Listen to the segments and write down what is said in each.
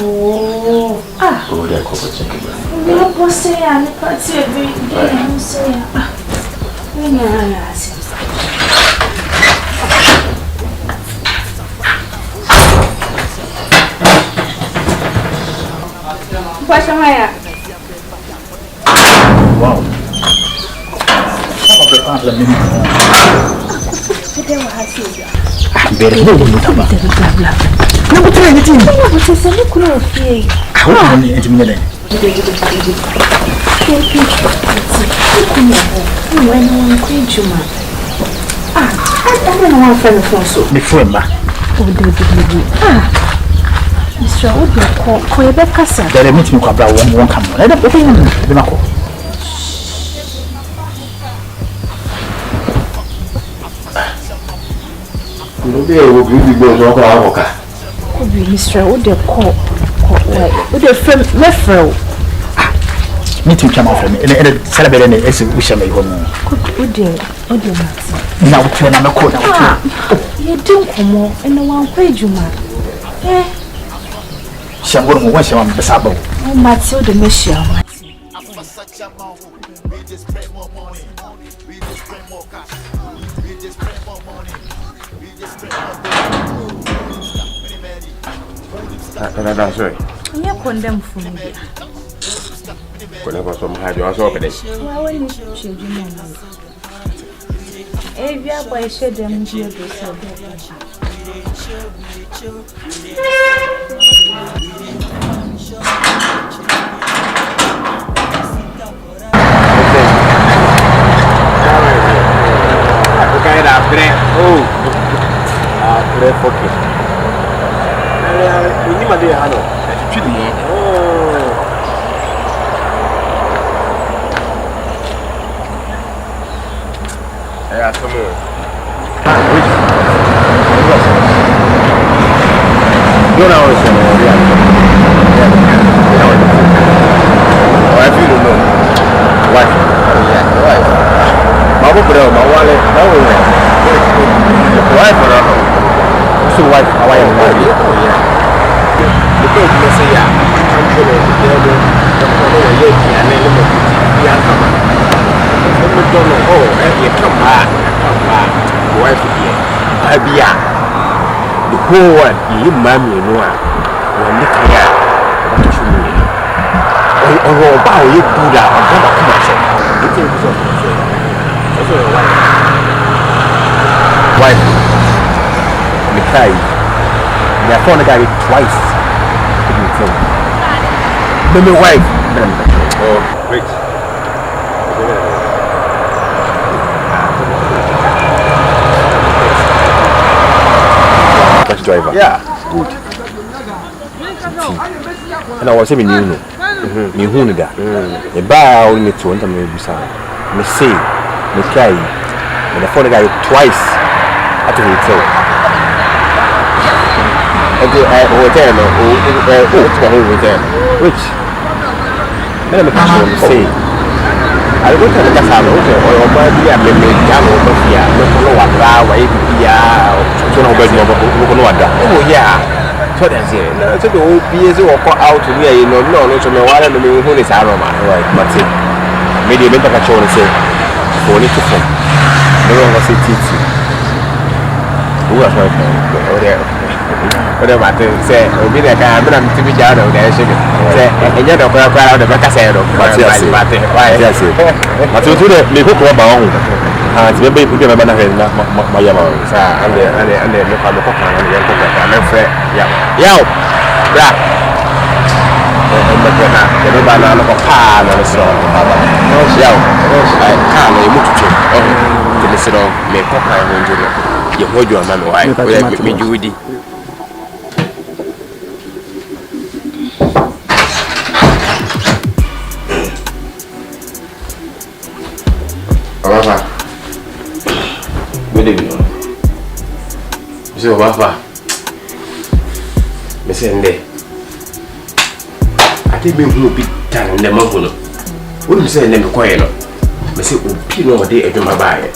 Oh, oh, they're covered chicken. We are posting and party every day. I'm saying, when I ask. What's the matter? Wow. Better no one would have no, but anything. What is a little of here? How many minutes? When one queen you, man. I don't know one friend of yours. Before, ma. Oh, Mr. Wood, call your back, sir. There are meeting about one come. Let them open the knuckle. Will be Mr. Wood, call with a friend, Mefro. Meeting come off and celebrating it as we shall make one. Good day, now turn on the corner. You don't come more and no one paid you, man. Eh? Shall go on once on the sabo. Oh, Matilda, Michelle. That's right. You condemn for me. Whenever some had you also open it. Well, when you children, if you are by shed them, you do so. You mammy, no one. When you can get what you mean. Oh, bow, you do that. I'm going to come out. You think so? That's your wife. Wife, Mikai, they are phone guy twice. Maybe wife. Oh, wait. Driver. Yeah, good. And I was saying, me who knew that? The bar only to enter me beside me. Say, me cry, and the phone guy twice at the hotel. Okay, I hotel which? Then I say, I don't tell the Casano or maybe I may make Jam over here. No, what way, oh, yeah. So that's it. So the old PS will call out to me, you know, no, so no one of them who is Ayoma, right? But maybe a mental control and say, for it to form. No longer say Titi. Who was my friend? Oh, there. Whatever I say, I'll be there. I'm going to be down there. Say, and you're not going to cry out the back. I said, why? Yes, but to the Nico Bound. And maybe we can have my Ayoma. And the Pokuaa and the Pokuaa. I'm afraid, yeah, black. The banana of a pan and a song. Yeah, I can't move to listen on me Pokuaa and you hold your man. Why? Me, Judy. So, Papa, I say, I think we will be done in the month. What do you say? Never quiet. I say, oh, Pino, day at my buy.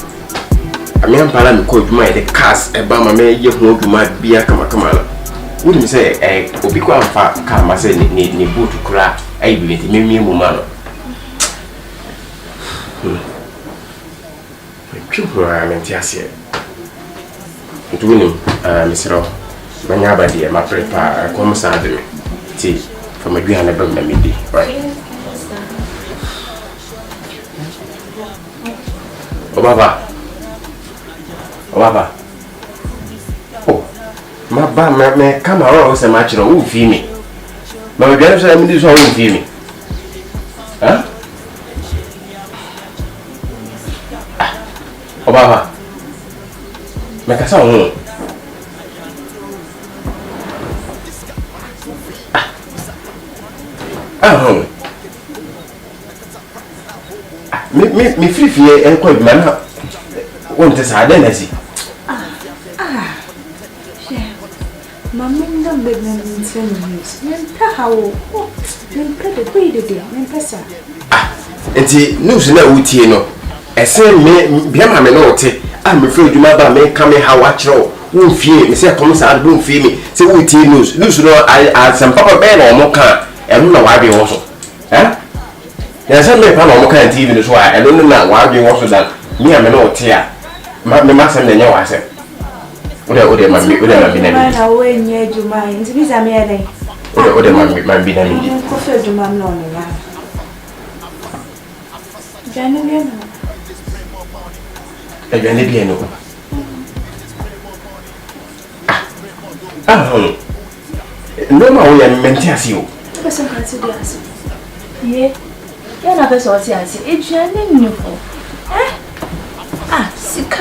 I mean, I'm called my the cast a bama may you hold to my beer come. Wouldn't say a Pokuaa fat come, I say, need boot to crack, I will be me woman. People are meant to say. To win him, Mr. Manyaba, dear, my prepare, come Saturday. Tea from a grand above the midi, right? Baba. Oh, my bam may come around so much who feel me. My grandson, I mean, this whole feel me. Huh? Oh, Baba. Make a song. Me free fear and quite man. Want to say, then I see. Mamma, no big men in news. How? Then put the way today, and Pessa. And see, news no, I say, me, be a man, I'm afraid you might make coming how watch row. Won't fear me, say, Thomas, I won't fear me. Say, we tea news. News, I add some papa bear or more car, and no, I be also. Eh? There's some paper or more kind of TV is why I don't know why we also done. Me, I'm an old tear. My master, and I said. What might be away near you mind. These are merely. What might be done. Coffee to my morning. January. A January. No more, I meant to ask you. Person consider us. Yea, you're not a social. It's your name. Eh? Ah, sick.